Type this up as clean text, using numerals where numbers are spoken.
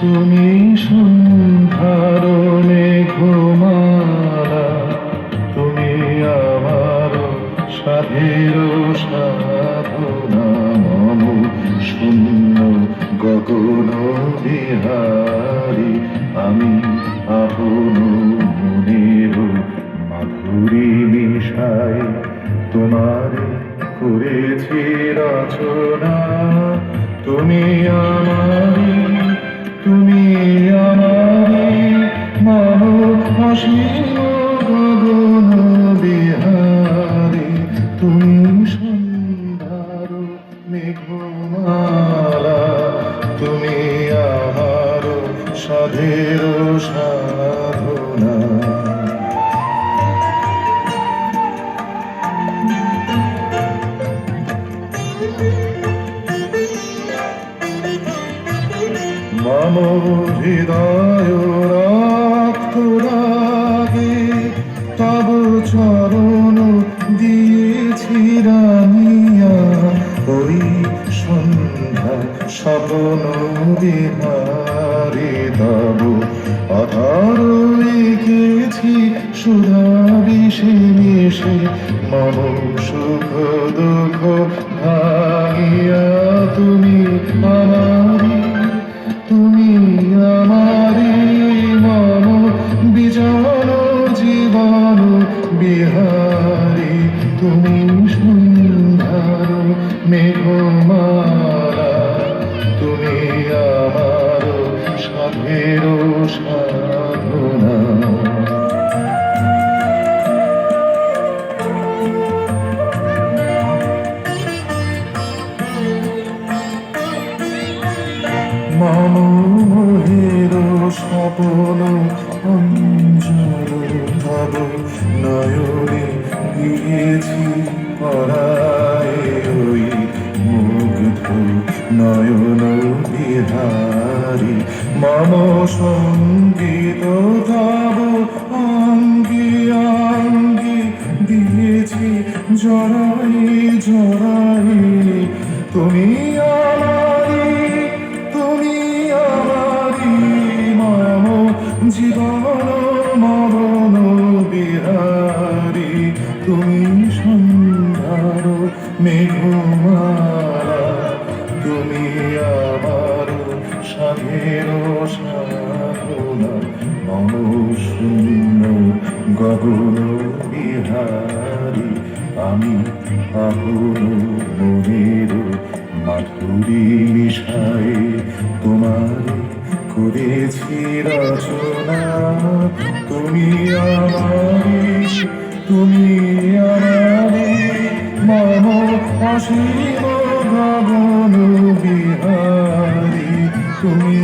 তুমি সন্ধ্যার মেঘমালা, তুমি আমার সাধের সাধনা, মম শূন্য গগন বিহারী, আমি আপন মনের মাধুরী মিশাই তোমার করেছি রচনা। তুমি আমারি, তুমি আমারি, মম অসীম গগন বিহারী, তুমি সন্ধ্যার মেঘমালা, তুমি আমার সাধের সাধনা। মম হৃদয় রক্ত রাগে তব চরণ দিয়েছি রাঙিয়া, ওই সন্ধ্যা স্বপ্ন বিহারী তব আধার লিখেছি সুধা বিষে মিশে, মম সুখ দুঃখ ভাঙিয়া তুমি আমারি, তুমি আমারি, মম বিজন জীবন বিহারী, তুমি সন্ধ্যার মেঘমালা, তুমি আমার সাধের সাধনা। মম মোহের স্বপন অঞ্জল তব নয়নে দিয়েছি পরায়, ওই মুগ্ধ নয়ন বিহারী, মম সঙ্গীত তব অঙ্গি অঙ্গি দিয়েছি জড়াই জড়াই, তুমি আমারি, তুমি আমারি, মম জীবন মরণ বিহারী, তুমি সন্ধ্যার মেঘমালা, তুমি আমার সাধের সাধনা, মম শূন্য গগন বিহারী, আমি আপন মনের মাধুরী মিশাই তোমার করেছি রচনা। তুমি আমারি, তুমি আমারি, মম অসীম গগন বিহারী, তুমি